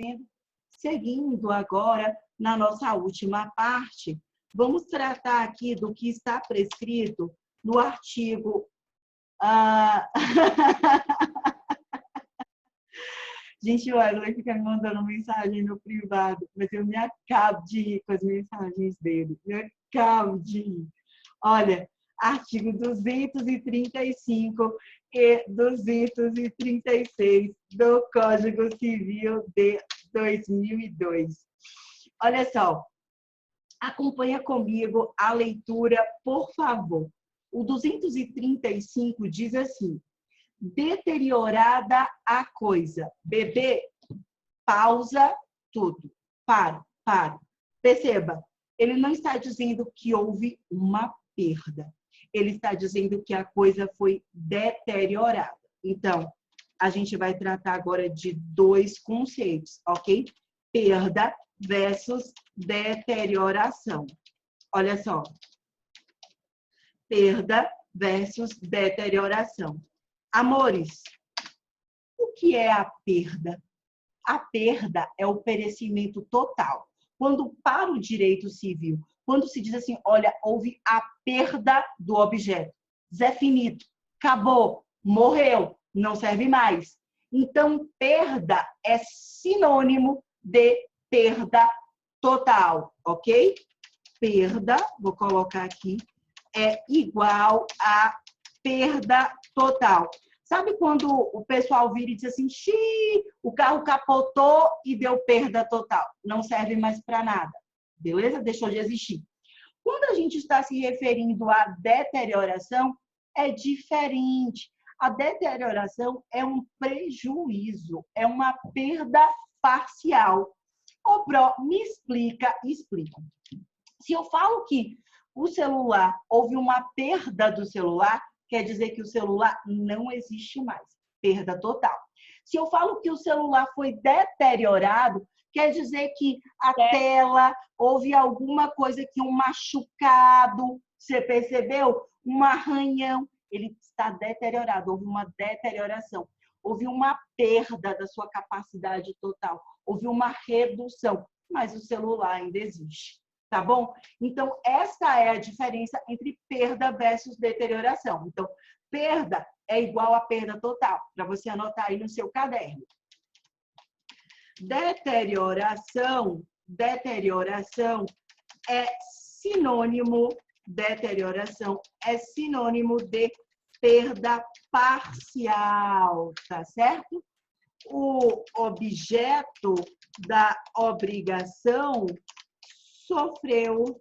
vendo? Seguindo agora na nossa última parte, vamos tratar aqui do que está prescrito no artigo... Gente, o Wesley fica me mandando mensagem no privado, mas eu me acabo de rir com as mensagens dele. Me acabo de rir. Olha, artigo 235 e 236 do Código Civil de 2002. Olha só, acompanha comigo a leitura, por favor. O 235 diz assim: deteriorada a coisa. Bebê, pausa tudo. Para. Perceba, ele não está dizendo que houve uma perda. Ele está dizendo que a coisa foi deteriorada. Então, a gente vai tratar agora de dois conceitos, ok? Perda versus deterioração. Olha só. Perda versus deterioração. Amores, o que é a perda? A perda é o perecimento total. Quando para o direito civil, quando se diz assim, olha, houve a perda do objeto. Zé finito, acabou, morreu, não serve mais. Então, perda é sinônimo de perda total, ok? Perda, vou colocar aqui, é igual a perda total. Sabe quando o pessoal vira e diz assim, xiii, o carro capotou e deu perda total. Não serve mais para nada. Beleza? Deixou de existir. Quando a gente está se referindo à deterioração, é diferente. A deterioração é um prejuízo, é uma perda parcial. Ô, Pro, me explica. Se eu falo que o celular, houve uma perda do celular, quer dizer que o celular não existe mais. Perda total. Se eu falo que o celular foi deteriorado, quer dizer que a tela, houve alguma coisa que um machucado, você percebeu? Um arranhão, ele está deteriorado, houve uma deterioração. Houve uma perda da sua capacidade total, houve uma redução, mas o celular ainda existe. Tá bom? Então, essa é a diferença entre perda versus deterioração. Então, perda é igual a perda total, para você anotar aí no seu caderno. Deterioração é sinônimo de perda parcial, tá certo? O objeto da obrigação sofreu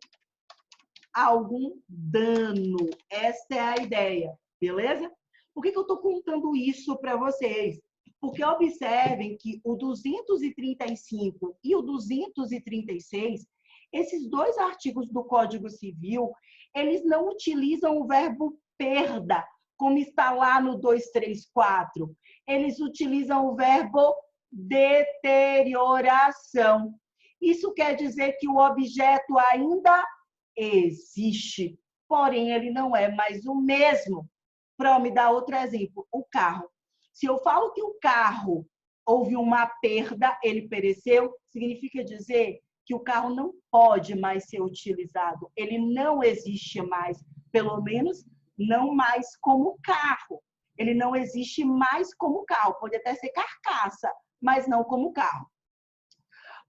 algum dano. Essa é a ideia, beleza? Por que eu estou contando isso para vocês? Porque observem que o 235 e o 236, esses dois artigos do Código Civil, eles não utilizam o verbo perda, como está lá no 234. Eles utilizam o verbo deterioração. Isso quer dizer que o objeto ainda existe, porém ele não é mais o mesmo. Para me dar outro exemplo, o carro. Se eu falo que o carro houve uma perda, ele pereceu, significa dizer que o carro não pode mais ser utilizado. Ele não existe mais, pelo menos não mais como carro. Ele não existe mais como carro. Pode até ser carcaça, mas não como carro.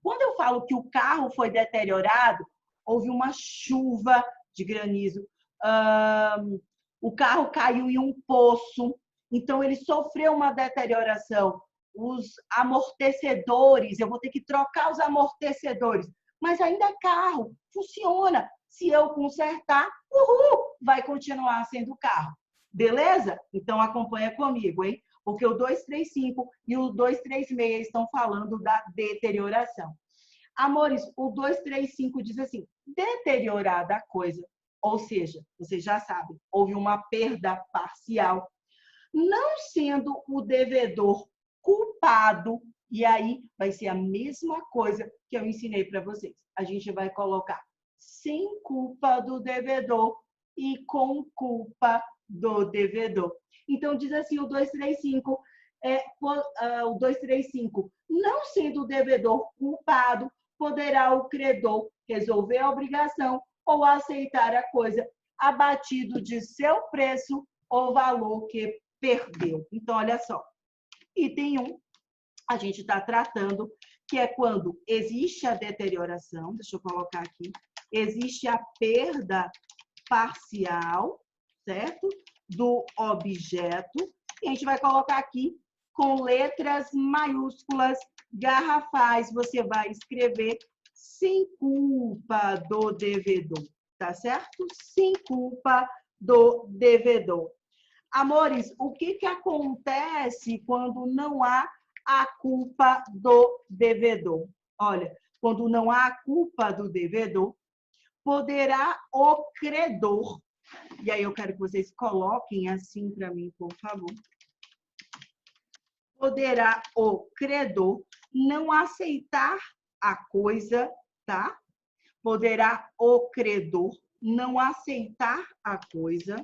Quando eu falo que o carro foi deteriorado, houve uma chuva de granizo, o carro caiu em um poço, então ele sofreu uma deterioração. Os amortecedores, eu vou ter que trocar os amortecedores, mas ainda é carro, funciona. Se eu consertar, vai continuar sendo carro. Beleza? Então acompanha comigo, hein? Porque o 235 e o 236 estão falando da deterioração. Amores, o 235 diz assim, deteriorada a coisa, ou seja, vocês já sabem, houve uma perda parcial, não sendo o devedor culpado, e aí vai ser a mesma coisa que eu ensinei para vocês. A gente vai colocar sem culpa do devedor e com culpa do devedor. Então, diz assim o 235, O 235, não sendo o devedor culpado, poderá o credor resolver a obrigação ou aceitar a coisa abatido de seu preço ou valor que perdeu. Então, olha só. Item 1, a gente está tratando, que é quando existe a deterioração, deixa eu colocar aqui, existe a perda parcial, certo? Do objeto. E a gente vai colocar aqui com letras maiúsculas, garrafais, você vai escrever sem culpa do devedor, tá certo? Sem culpa do devedor. Amores, o que acontece quando não há a culpa do devedor? Olha, quando não há a culpa do devedor, poderá o credor, e aí eu quero que vocês coloquem assim para mim, por favor. Poderá o credor não aceitar a coisa, tá? Poderá o credor não aceitar a coisa.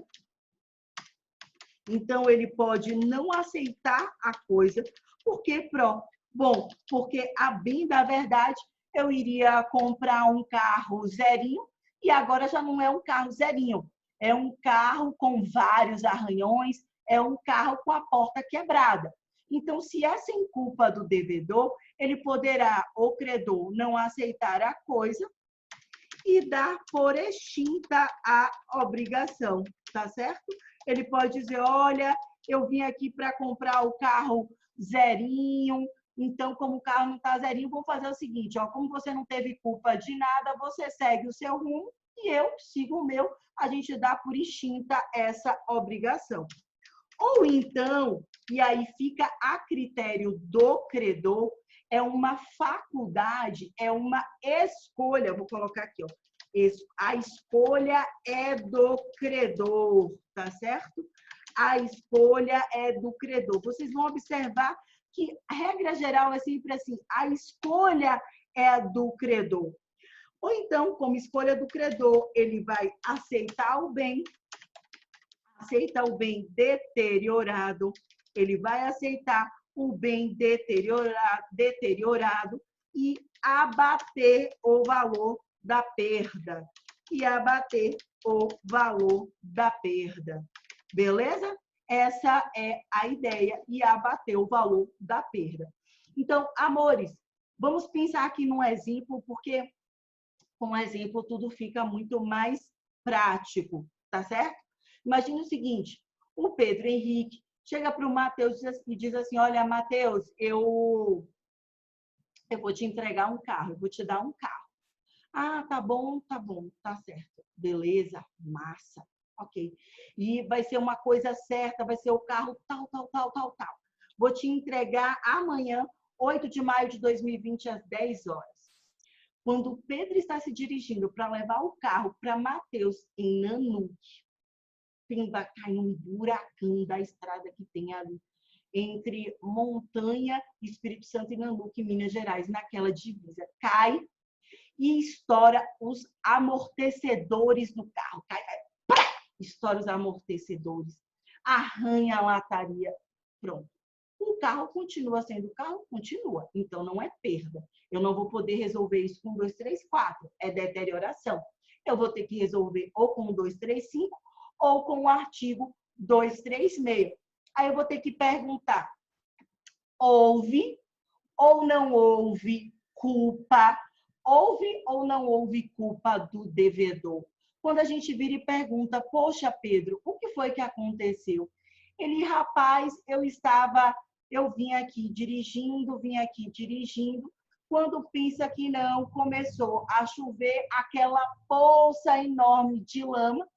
Então, ele pode não aceitar a coisa, porque, bom, porque a bem da verdade, eu iria comprar um carro zerinho, e agora já não é um carro zerinho, é um carro com vários arranhões, é um carro com a porta quebrada. Então, se é sem culpa do devedor, ele poderá, o credor, não aceitar a coisa e dar por extinta a obrigação, tá certo? Ele pode dizer, olha, eu vim aqui para comprar o carro zerinho, então, como o carro não está zerinho, vou fazer o seguinte, ó, como você não teve culpa de nada, você segue o seu rumo e eu sigo o meu, a gente dá por extinta essa obrigação. Ou então, e aí fica a critério do credor, é uma faculdade, é uma escolha, vou colocar aqui, ó. A escolha é do credor, tá certo? A escolha é do credor. Vocês vão observar que a regra geral é sempre assim, a escolha é do credor. Ou então, como escolha do credor, ele vai aceitar o bem, aceita o bem deteriorado, ele vai aceitar o bem deteriorado e abater o valor da perda. E abater o valor da perda. Beleza? Essa é a ideia, e abater o valor da perda. Então, amores, vamos pensar aqui num exemplo, porque com exemplo tudo fica muito mais prático, tá certo? Imagina o seguinte, o Pedro Henrique chega para o Matheus e diz assim, olha, Matheus, eu vou te entregar um carro, eu vou te dar um carro. Ah, tá bom, tá certo. Beleza, massa, ok. E vai ser uma coisa certa, vai ser o carro tal. Vou te entregar amanhã, 8 de maio de 2020, às 10 horas. Quando o Pedro está se dirigindo para levar o carro para Matheus, em Nanuque, pimba, cai um buracão da estrada que tem ali, entre Montanha, Espírito Santo e Nanuque, Minas Gerais, naquela divisa. Cai e estoura os amortecedores do carro. Cai, estoura os amortecedores, arranha a lataria, pronto. O carro continua sendo carro? Continua. Então, não é perda. Eu não vou poder resolver isso com 234. É deterioração. Eu vou ter que resolver ou com 235 ou com o artigo 236. Aí eu vou ter que perguntar, houve ou não houve culpa? Houve ou não houve culpa do devedor? Quando a gente vira e pergunta, poxa, Pedro, o que foi que aconteceu? Ele, rapaz, eu vim aqui dirigindo, quando pensa que não, começou a chover aquela poça enorme de lama,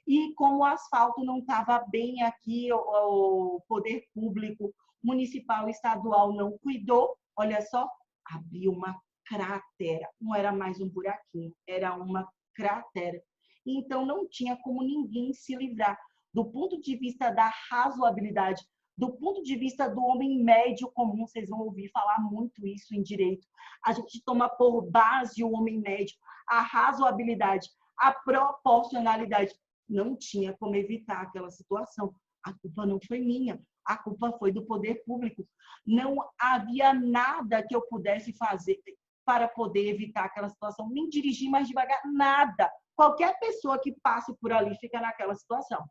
e como o asfalto não estava bem aqui, o poder público municipal e estadual não cuidou, olha só, abriu uma cratera. Não era mais um buraquinho, era uma cratera. Então, não tinha como ninguém se livrar. Do ponto de vista da razoabilidade, do ponto de vista do homem médio comum, vocês vão ouvir falar muito isso em direito. A gente toma por base o homem médio, a razoabilidade, a proporcionalidade. Não tinha como evitar aquela situação. A culpa não foi minha, a culpa foi do poder público. Não havia nada que eu pudesse fazer para poder evitar aquela situação, nem dirigir mais devagar, nada. Qualquer pessoa que passe por ali fica naquela situação.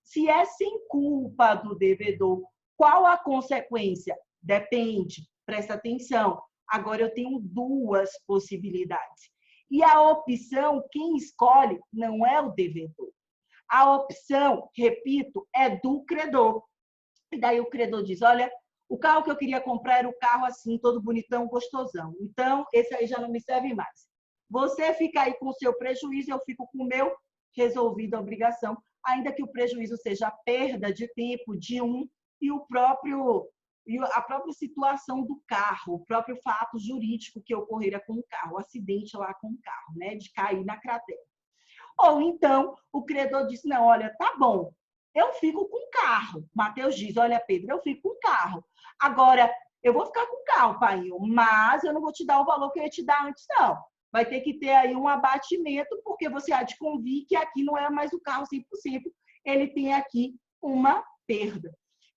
Se é sem culpa do devedor, qual a consequência? Depende, presta atenção. Agora eu tenho duas possibilidades. E a opção, quem escolhe, não é o devedor. A opção, repito, é do credor. E daí o credor diz, olha, o carro que eu queria comprar era o carro assim, todo bonitão, gostosão. Então, esse aí já não me serve mais. Você fica aí com o seu prejuízo, eu fico com o meu, resolvida a obrigação, ainda que o prejuízo seja a perda de tempo de um e a própria situação do carro, o próprio fato jurídico que ocorreria com o carro, o acidente lá com o carro, né, de cair na cratera. Ou então, o credor diz, não, olha, tá bom, eu fico com o carro. Mateus diz, olha, Pedro, eu fico com o carro. Agora, eu vou ficar com o carro, pai, mas eu não vou te dar o valor que eu ia te dar antes, não. Vai ter que ter aí um abatimento, porque você há de convir que aqui não é mais o carro 100%, ele tem aqui uma perda.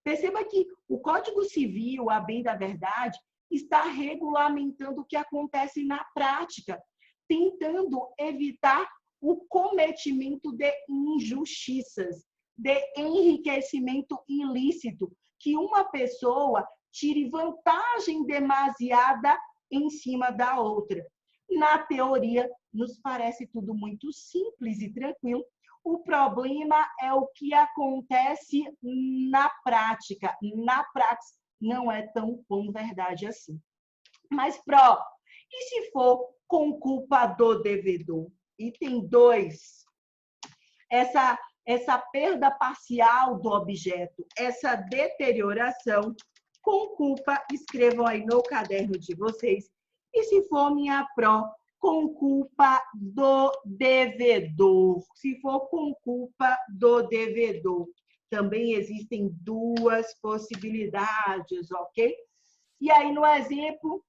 Perceba que o Código Civil, a bem da verdade, está regulamentando o que acontece na prática, tentando evitar o cometimento de injustiças, de enriquecimento ilícito, que uma pessoa tire vantagem demasiada em cima da outra. Na teoria, nos parece tudo muito simples e tranquilo. O problema é o que acontece na prática. Na prática, não é tão bom verdade assim. Mas, e se for com culpa do devedor? Item 2. Essa perda parcial do objeto, essa deterioração, com culpa, escrevam aí no caderno de vocês. E se for minha pró, com culpa do devedor. Se for com culpa do devedor. Também existem duas possibilidades, ok? E aí, no exemplo,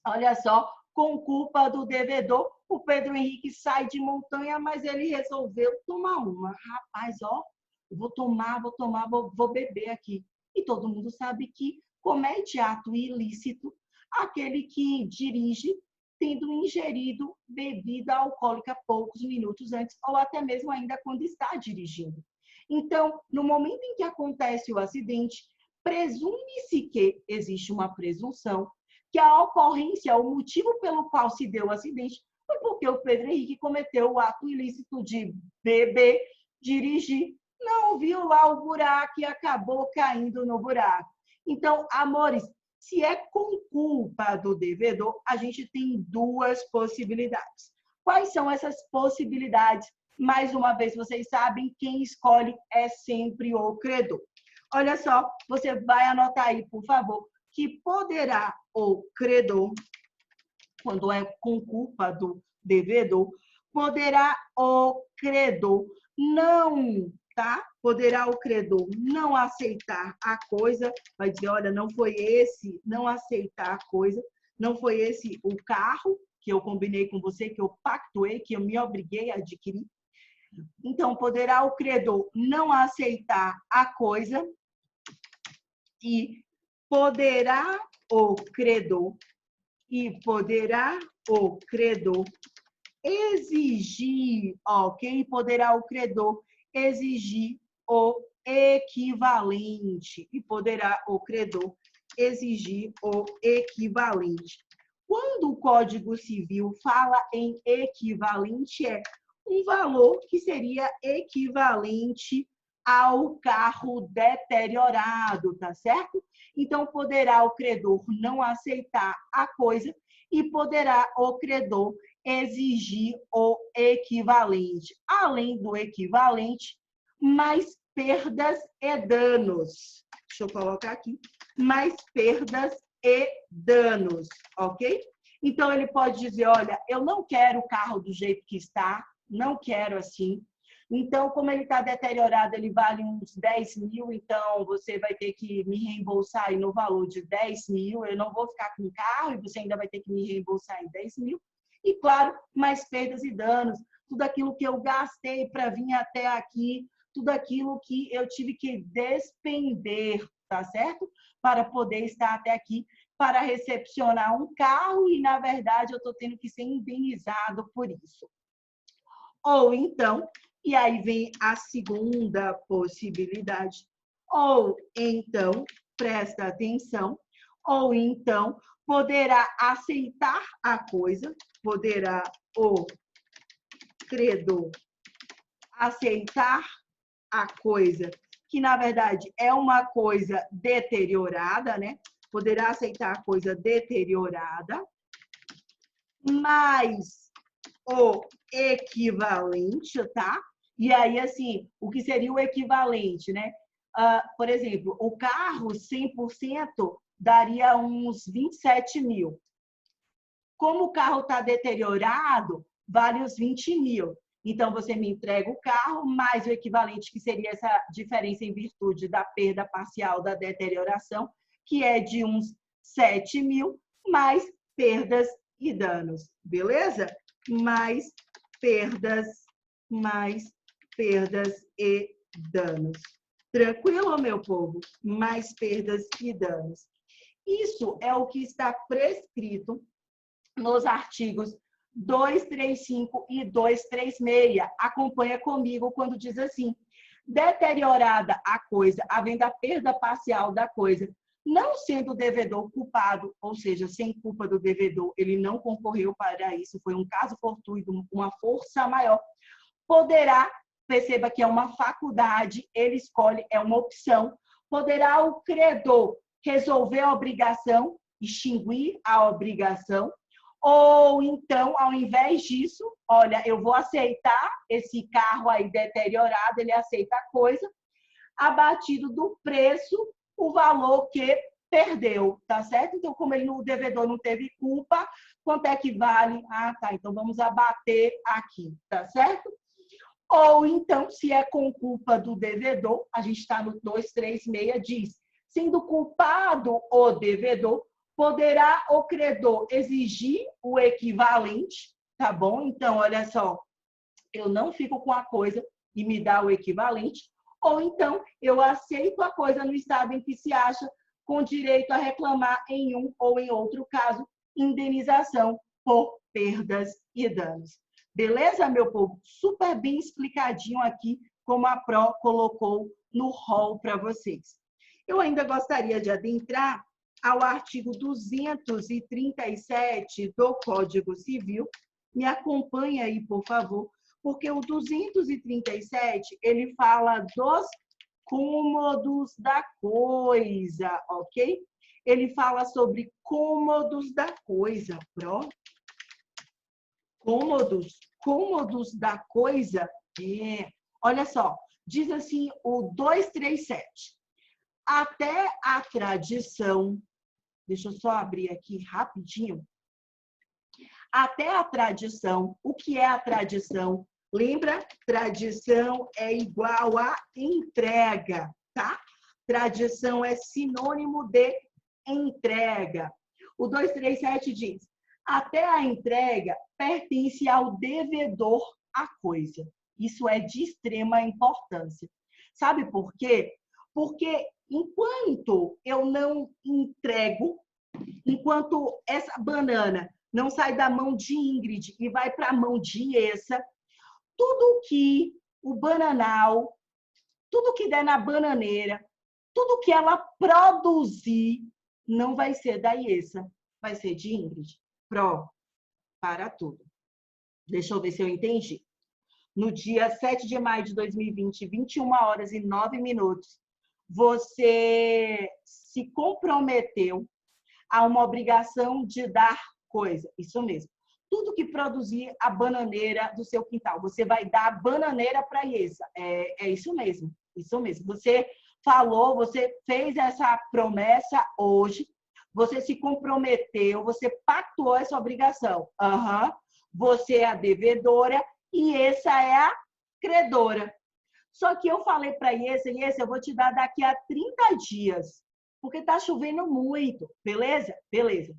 olha só, com culpa do devedor, o Pedro Henrique sai de montanha, mas ele resolveu tomar uma. Rapaz, ó, vou tomar, vou beber aqui. E todo mundo sabe que comete ato ilícito aquele que dirige tendo ingerido bebida alcoólica poucos minutos antes, ou até mesmo ainda quando está dirigindo. Então, no momento em que acontece o acidente, presume-se que existe uma presunção que a ocorrência, o motivo pelo qual se deu o acidente, foi porque o Pedro Henrique cometeu o ato ilícito de beber, dirigir, não viu lá o buraco e acabou caindo no buraco. Então, amores, se é com culpa do devedor, a gente tem duas possibilidades. Quais são essas possibilidades? Mais uma vez, vocês sabem, quem escolhe é sempre o credor. Olha só, você vai anotar aí, por favor, que poderá o credor, quando é com culpa do devedor, poderá o credor não, tá? Poderá o credor não aceitar a coisa, vai dizer, olha, não foi esse, não aceitar a coisa, não foi esse o carro que eu combinei com você, que eu pactuei, que eu me obriguei a adquirir. Então, poderá o credor não aceitar a coisa e poderá o credor exigir, ok? Poderá o credor exigir o equivalente e poderá o credor exigir o equivalente. Quando o Código Civil fala em equivalente, é um valor que seria equivalente ao carro deteriorado, tá certo? Então, poderá o credor não aceitar a coisa e poderá o credor exigir o equivalente. Além do equivalente, mais perdas e danos. Deixa eu colocar aqui. Mais perdas e danos, ok? Então, ele pode dizer, olha, eu não quero o carro do jeito que está, não quero assim. Então, como ele está deteriorado, ele vale uns 10 mil, então você vai ter que me reembolsar aí no valor de 10 mil, eu não vou ficar com o carro e você ainda vai ter que me reembolsar em 10 mil. E, claro, mais perdas e danos, tudo aquilo que eu gastei para vir até aqui, tudo aquilo que eu tive que despender, tá certo? Para poder estar até aqui, para recepcionar um carro e, na verdade, eu estou tendo que ser indenizado por isso. Ou então, e aí vem a segunda possibilidade, ou então, presta atenção, ou então poderá aceitar a coisa, poderá o credor aceitar a coisa, que na verdade é uma coisa deteriorada, né? Poderá aceitar a coisa deteriorada, mas o equivalente, tá? E aí, assim, o que seria o equivalente, né? Por exemplo, o carro 100% daria uns 27 mil. Como o carro está deteriorado, vale os 20 mil. Então, você me entrega o carro, mais o equivalente, que seria essa diferença em virtude da perda parcial da deterioração, que é de uns 7 mil, mais perdas e danos. Beleza? Mais perdas e danos. Tranquilo, meu povo? Mais perdas e danos. Isso é o que está prescrito nos artigos 235 e 236. Acompanha comigo quando diz assim: deteriorada a coisa, havendo a perda parcial da coisa, não sendo o devedor culpado, ou seja, sem culpa do devedor, ele não concorreu para isso, foi um caso fortuito, uma força maior, poderá, perceba que é uma faculdade, ele escolhe, é uma opção, poderá o credor resolver a obrigação, extinguir a obrigação, ou então, ao invés disso, olha, eu vou aceitar esse carro aí deteriorado, ele aceita a coisa, abatido do preço, o valor que perdeu, tá certo? Então, como o devedor não teve culpa, quanto é que vale? Ah, tá, então vamos abater aqui, tá certo? Ou então, se é com culpa do devedor, a gente está no 236, diz, sendo culpado o devedor, poderá o credor exigir o equivalente, tá bom? Então, olha só, eu não fico com a coisa e me dá o equivalente, ou então eu aceito a coisa no estado em que se acha, com direito a reclamar em um ou em outro caso, indenização por perdas e danos. Beleza, meu povo? Super bem explicadinho aqui, como a Pro colocou no rol para vocês. Eu ainda gostaria de adentrar ao artigo 237 do Código Civil. Me acompanha aí, por favor, porque o 237, ele fala dos cômodos da coisa, ok? Ele fala sobre cômodos da coisa, Pro. Cômodos da coisa. Olha só, diz assim o 237. Até a tradição, deixa eu só abrir aqui rapidinho. Até a tradição, o que é a tradição? Lembra? Tradição é igual a entrega, tá? Tradição é sinônimo de entrega. O 237 diz: até a entrega pertence ao devedor a coisa. Isso é de extrema importância. Sabe por quê? Porque enquanto eu não entrego, enquanto essa banana não sai da mão de Ingrid e vai para a mão de Essa, tudo que o bananal, tudo que der na bananeira, tudo que ela produzir, não vai ser da Essa, vai ser de Ingrid. Pro, para tudo. Deixa eu ver se eu entendi. No dia 7 de maio de 2020, 21 horas e 9 minutos, você se comprometeu a uma obrigação de dar coisa. Isso mesmo. Tudo que produzir a bananeira do seu quintal, você vai dar a bananeira para Essa. É isso mesmo. Isso mesmo. Você falou, você fez essa promessa hoje, você se comprometeu, você pactuou essa obrigação. Você é a devedora e Essa é a credora. Só que eu falei para Essa, eu vou te dar daqui a 30 dias, porque está chovendo muito, beleza? Beleza.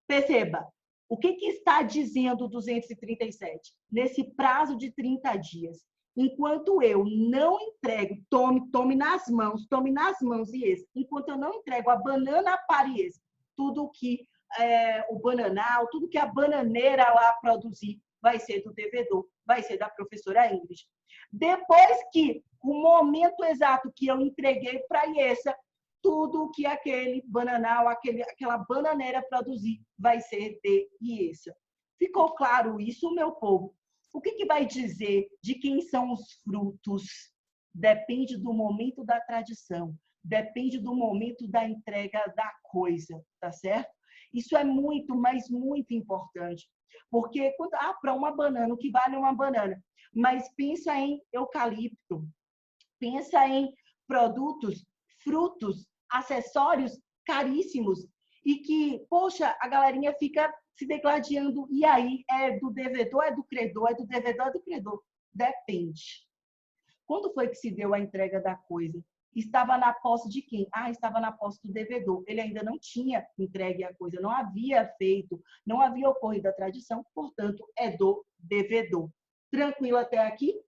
Perceba, o que está dizendo o 237? Nesse prazo de 30 dias, Enquanto eu não entrego, tome nas mãos e esse. Enquanto eu não entrego a banana para esse, tudo que o bananal, tudo que a bananeira lá produzir vai ser do devedor, vai ser da professora Ingrid. Depois que o momento exato que eu entreguei para essa, tudo que aquele bananal, aquela bananeira produzir vai ser de Iessa. Ficou claro isso, meu povo? O que vai dizer de quem são os frutos? Depende do momento da tradição, depende do momento da entrega da coisa, tá certo? Isso é muito, mas muito importante. Porque para uma banana, o que vale uma banana? Mas pensa em eucalipto, pensa em produtos, frutos, acessórios caríssimos e que, poxa, a galerinha fica se degladiando. E aí, é do devedor, é do credor, é do devedor, é do credor. Depende. Quando foi que se deu a entrega da coisa? Estava na posse de quem? Estava na posse do devedor. Ele ainda não tinha entregue a coisa, não havia feito, não havia ocorrido a tradição, portanto, é do devedor. Tranquilo até aqui?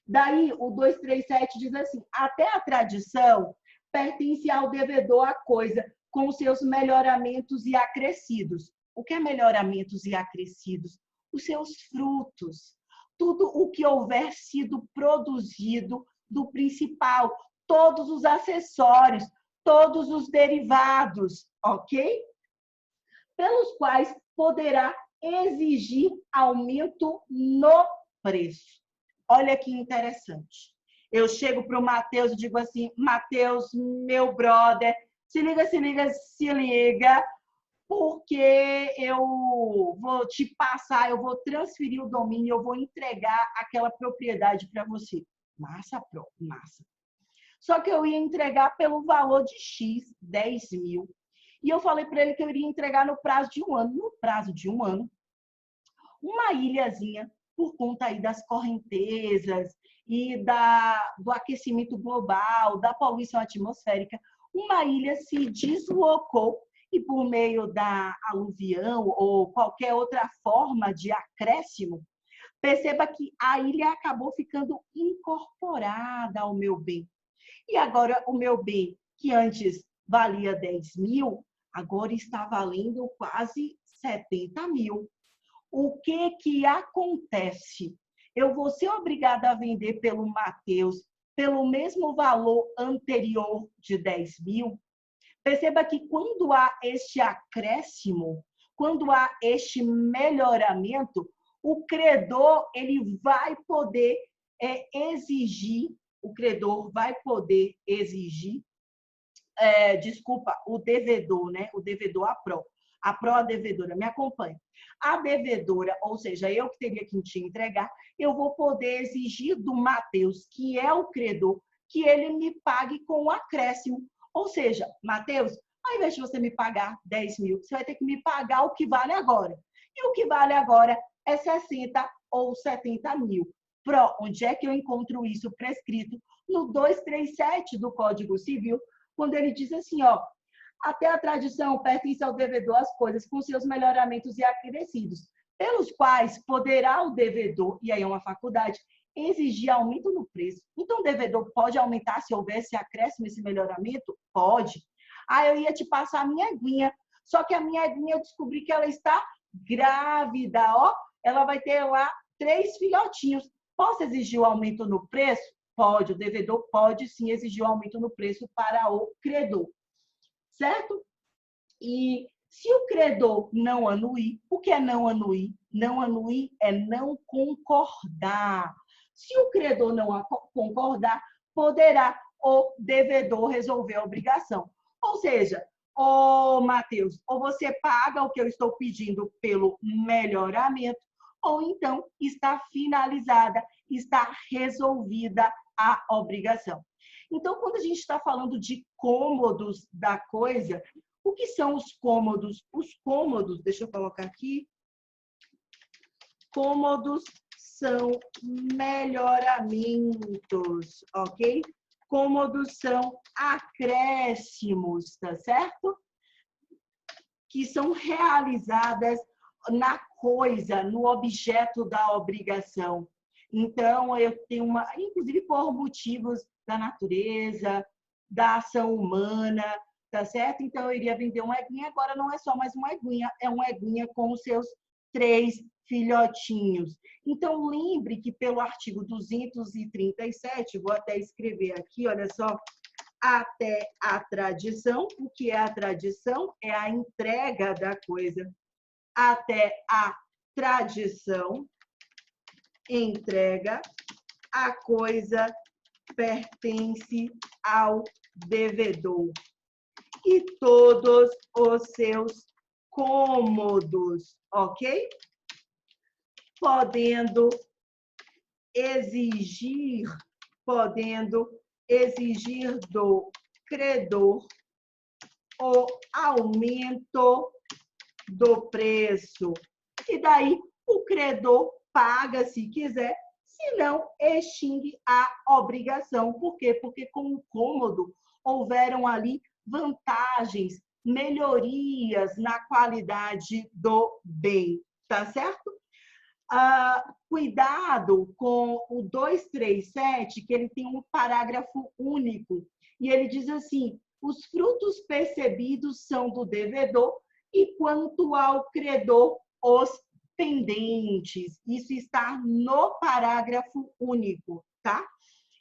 Daí, o 237 diz assim, até a tradição pertence ao devedor a coisa, com seus melhoramentos e acrescidos. O que é melhoramentos e acrescidos? Os seus frutos. Tudo o que houver sido produzido do principal, todos os acessórios, todos os derivados, ok? Pelos quais poderá exigir aumento no preço. Olha que interessante. Eu chego para o Matheus e digo assim, Matheus, meu brother, se liga, porque eu vou te passar, eu vou transferir o domínio, eu vou entregar aquela propriedade para você. Massa, massa. Só que eu ia entregar pelo valor de X, 10 mil. E eu falei para ele que eu iria entregar no prazo de um ano. No prazo de um ano, uma ilhazinha, por conta aí das correntezas e do aquecimento global, da poluição atmosférica, uma ilha se deslocou e por meio da aluvião ou qualquer outra forma de acréscimo, perceba que a ilha acabou ficando incorporada ao meu bem. E agora o meu bem, que antes valia 10 mil, agora está valendo quase 70 mil. O que acontece? Eu vou ser obrigada a vender pelo Matheus pelo mesmo valor anterior de 10 mil? Perceba que quando há este acréscimo, quando há este melhoramento, o credor ele vai poder exigir, o credor vai poder exigir, o devedor, né? O devedor, a pró, a devedora, me acompanha. A devedora, ou seja, eu que teria que te entregar, eu vou poder exigir do Matheus, que é o credor, que ele me pague com um acréscimo. Ou seja, Matheus, ao invés de você me pagar 10 mil, você vai ter que me pagar o que vale agora. E o que vale agora é 60 ou 70 mil. Pró, onde é que eu encontro isso prescrito? No 237 do Código Civil, quando ele diz assim, ó, até a tradição pertence ao devedor as coisas com seus melhoramentos e acrescidos, pelos quais poderá o devedor, e aí é uma faculdade, exigir aumento no preço. Então, o devedor pode aumentar se houvesse acréscimo esse melhoramento? Pode. Eu ia te passar a minha aguinha, só que a minha aguinha eu descobri que ela está grávida, ó. Ela vai ter lá 3 filhotinhos. Posso exigir o aumento no preço? Pode, o devedor pode sim exigir o aumento no preço para o credor, certo? E se o credor não anuir, o que é não anuir? Não anuir é não concordar. Se o credor não concordar, poderá o devedor resolver a obrigação. Ou seja, Matheus, ou você paga o que eu estou pedindo pelo melhoramento, ou então está finalizada, está resolvida a obrigação. Então, quando a gente está falando de cômodos da coisa, o que são os cômodos? Os cômodos, deixa eu colocar aqui, cômodos são melhoramentos, ok? Cômodos são acréscimos, tá certo? Que são realizadas na coisa, no objeto da obrigação. Então, eu tenho inclusive por motivos da natureza, da ação humana, tá certo? Então, eu iria vender uma eguinha, agora não é só mais uma eguinha, é uma eguinha com os seus 3 filhotinhos. Então, lembre que pelo artigo 237, vou até escrever aqui, olha só, até a tradição. O que é a tradição? É a entrega da coisa. Até a tradição, entrega, a coisa pertence ao devedor. E todos os seus cômodos, ok? Podendo exigir do credor o aumento do preço. E daí o credor paga se quiser, se não, extingue a obrigação. Por quê? Porque com o cômodo houveram ali vantagens, melhorias na qualidade do bem, tá certo? Cuidado com o 237, que ele tem um parágrafo único, e ele diz assim: os frutos percebidos são do devedor, e quanto ao credor, os pendentes. Isso está no parágrafo único, tá?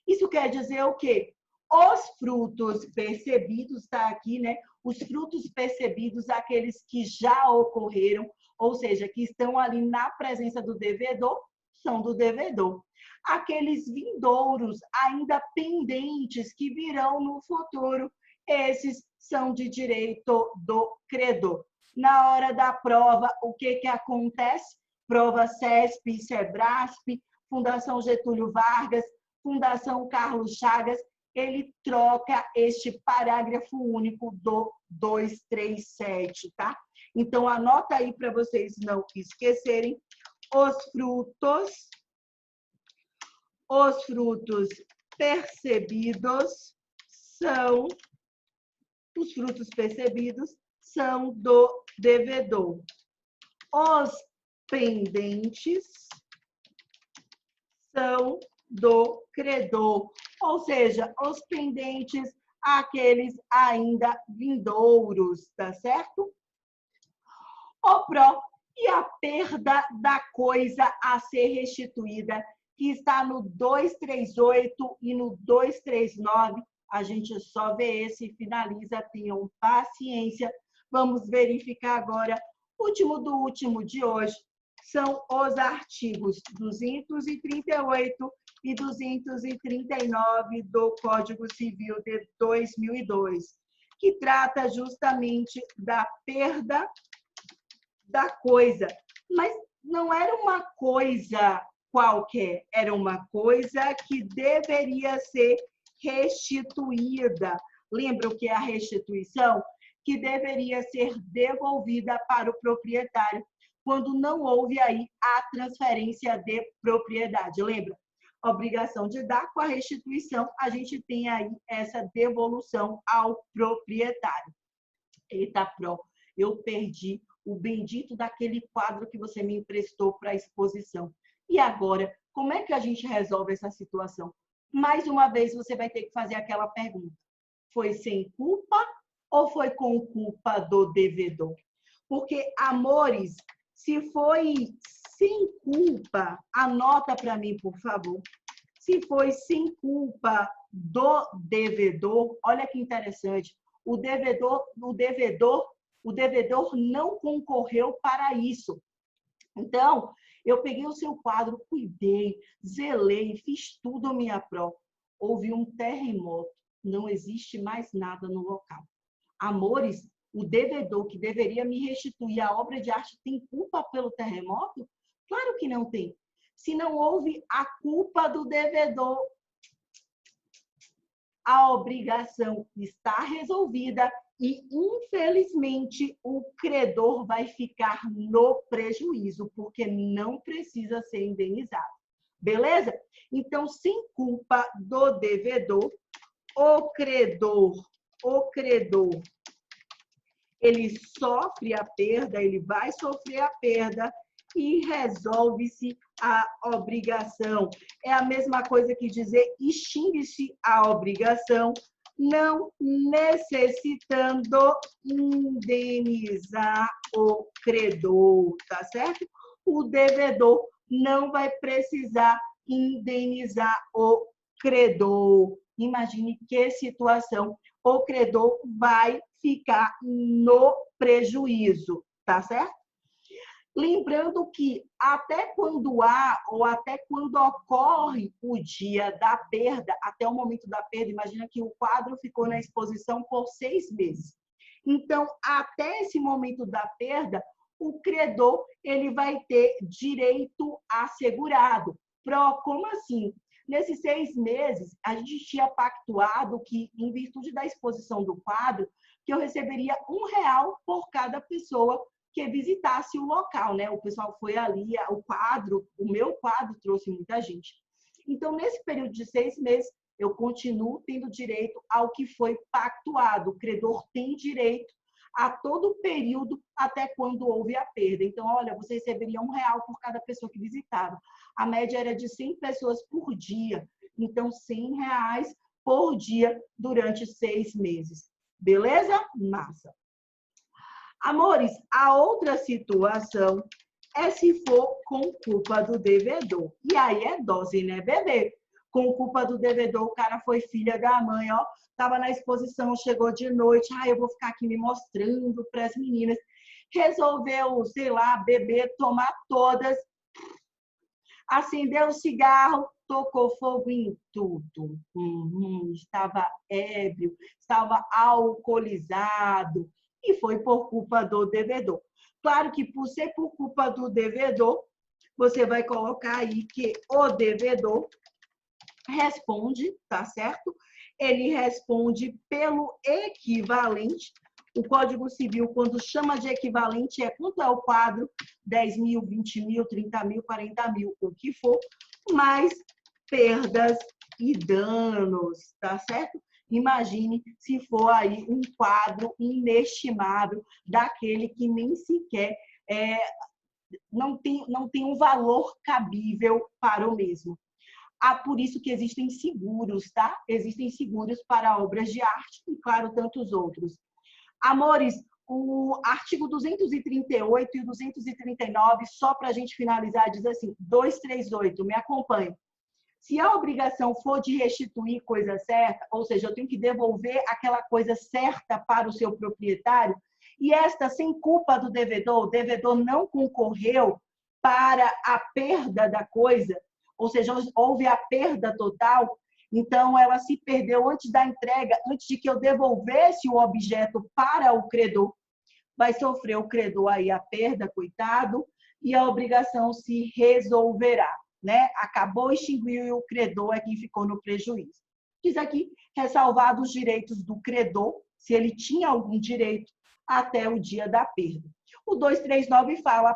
Isso quer dizer o quê? Os frutos percebidos, está aqui, né? Os frutos percebidos, aqueles que já ocorreram, ou seja, que estão ali na presença do devedor, são do devedor. Aqueles vindouros ainda pendentes que virão no futuro, esses são de direito do credor. Na hora da prova, o que acontece? Prova CESP, SEBRASP, Fundação Getúlio Vargas, Fundação Carlos Chagas, ele troca este parágrafo único do 237, tá? Então, anota aí para vocês não esquecerem. Os frutos percebidos são do devedor. Os pendentes são do credor, ou seja, os pendentes, aqueles ainda vindouros, tá certo? O pró e a perda da coisa a ser restituída, que está no 238 e no 239, a gente só vê esse e finaliza, tenham paciência. Vamos verificar agora, último do último de hoje, são os artigos 238 e 239 do Código Civil de 2002, que trata justamente da perda da coisa. Mas não era uma coisa qualquer, era uma coisa que deveria ser restituída. Lembra o que é a restituição? Que deveria ser devolvida para o proprietário quando não houve aí a transferência de propriedade. Lembra? Obrigação de dar, com a restituição, a gente tem aí essa devolução ao proprietário. Eita, pró, eu perdi o bendito daquele quadro que você me emprestou para a exposição. E agora, como é que a gente resolve essa situação? Mais uma vez, você vai ter que fazer aquela pergunta. Foi sem culpa ou foi com culpa do devedor? Porque, amores, se foi sem culpa, anota para mim, por favor. Se foi sem culpa do devedor, olha que interessante, o devedor não concorreu para isso. Então, eu peguei o seu quadro, cuidei, zelei, fiz tudo a minha prova. Houve um terremoto, não existe mais nada no local. Amores, o devedor que deveria me restituir a obra de arte tem culpa pelo terremoto? Claro que não tem. Se não houve a culpa do devedor, a obrigação está resolvida e, infelizmente, o credor vai ficar no prejuízo, porque não precisa ser indenizado. Beleza? Então, sem culpa do devedor, o credor, ele sofre a perda, ele vai sofrer a perda e resolve-se a obrigação. É a mesma coisa que dizer extingue-se a obrigação, não necessitando indenizar o credor, tá certo? O devedor não vai precisar indenizar o credor. Imagine que situação. O credor vai ficar no prejuízo, tá certo? Lembrando que até quando há ou até quando ocorre o dia da perda, até o momento da perda, imagina que o quadro ficou na exposição por 6 meses. Então, até esse momento da perda, o credor ele vai ter direito assegurado. Como assim? Nesses 6 meses, a gente tinha pactuado que, em virtude da exposição do quadro, que eu receberia R$1 por cada pessoa que visitasse o local, né? O pessoal foi ali, o meu quadro trouxe muita gente. Então, nesse período de 6 meses, eu continuo tendo direito ao que foi pactuado. O credor tem direito a todo o período até quando houve a perda. Então, olha, você receberia R$1 por cada pessoa que visitava. A média era de 100 pessoas por dia. Então, R$100 por dia durante 6 meses. Beleza? Massa. Amores, a outra situação é se for com culpa do devedor. E aí é dose, né, bebê? Com culpa do devedor, o cara foi filha da mãe, ó. Tava na exposição, chegou de noite. Eu vou ficar aqui me mostrando para as meninas. Resolveu, sei lá, beber, tomar todas. Acendeu o cigarro, tocou fogo em tudo. Estava ébrio, estava alcoolizado. E foi por culpa do devedor. Claro que por ser por culpa do devedor, você vai colocar aí que o devedor responde, tá certo? Ele responde pelo equivalente. O Código Civil, quando chama de equivalente, é quanto é o quadro, 10 mil, 20 mil, 30 mil, 40 mil, o que for, mais perdas e danos, tá certo? Imagine se for aí um quadro inestimável, daquele que nem sequer não tem um valor cabível para o mesmo. Por isso que existem seguros, tá? Existem seguros para obras de arte e, claro, tantos outros. Amores, o artigo 238 e o 239, só para a gente finalizar, diz assim, 238, me acompanhe. Se a obrigação for de restituir coisa certa, ou seja, eu tenho que devolver aquela coisa certa para o seu proprietário, e esta sem culpa do devedor, o devedor não concorreu para a perda da coisa, ou seja, houve a perda total, então ela se perdeu antes da entrega, antes de que eu devolvesse o objeto para o credor, vai sofrer o credor aí a perda, coitado, e a obrigação se resolverá. Né? Acabou, extinguiu e o credor é quem ficou no prejuízo. Diz aqui, ressalvados os direitos do credor, se ele tinha algum direito, até o dia da perda. O 239 fala,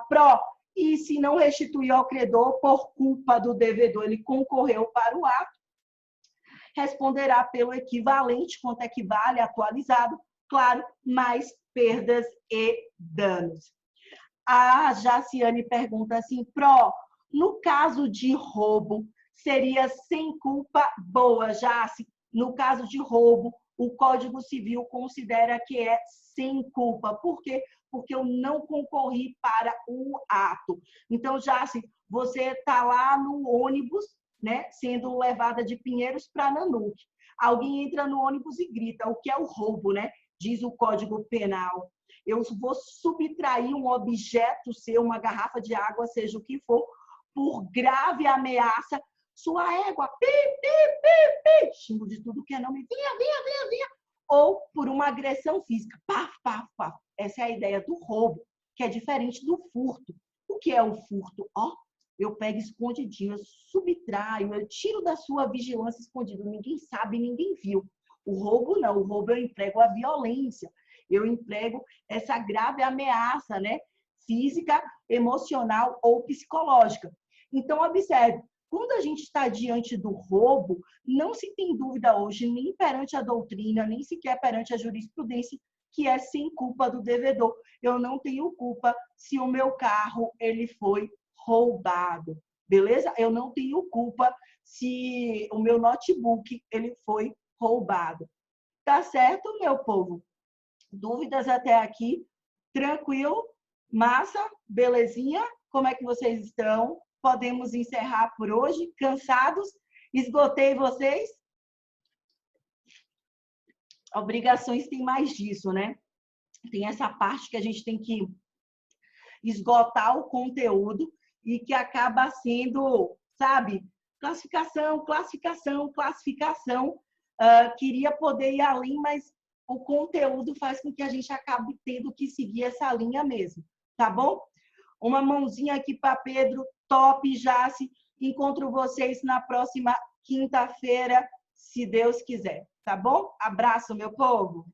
e se não restituir ao credor por culpa do devedor, ele concorreu para o ato, responderá pelo equivalente, quanto equivale, atualizado, claro, mais perdas e danos. A Jaciane pergunta assim, no caso de roubo, seria sem culpa? Boa, Jaci. No caso de roubo, o Código Civil considera que é sem culpa. Por quê? Porque eu não concorri para o ato. Então, Jaci, você está lá no ônibus, né, sendo levada de Pinheiros para Nanuque. Alguém entra no ônibus e grita, o que é o roubo, né? Diz o Código Penal. Eu vou subtrair um objeto seu, uma garrafa de água, seja o que for, por grave ameaça, sua égua, xingo de tudo que é nome, vinha, ou por uma agressão física, paf. Essa é a ideia do roubo, que é diferente do furto. O que é o furto? Eu pego escondidinho, eu subtraio, eu tiro da sua vigilância escondido, ninguém sabe, ninguém viu. O roubo não, o roubo eu emprego a violência, eu emprego essa grave ameaça, né? Física, emocional ou psicológica. Então, observe, quando a gente está diante do roubo, não se tem dúvida hoje, nem perante a doutrina, nem sequer perante a jurisprudência, que é sem culpa do devedor. Eu não tenho culpa se o meu carro ele foi roubado, beleza? Eu não tenho culpa se o meu notebook ele foi roubado. Tá certo, meu povo? Dúvidas até aqui? Tranquilo? Massa? Belezinha? Como é que vocês estão? Podemos encerrar por hoje? Cansados? Esgotei vocês? Obrigações tem mais disso, né? Tem essa parte que a gente tem que esgotar o conteúdo e que acaba sendo, sabe, classificação, classificação, classificação. Queria poder ir além, mas o conteúdo faz com que a gente acabe tendo que seguir essa linha mesmo, tá bom? Uma mãozinha aqui para Pedro, top, Jace. Encontro vocês na próxima quinta-feira, se Deus quiser, tá bom? Abraço, meu povo!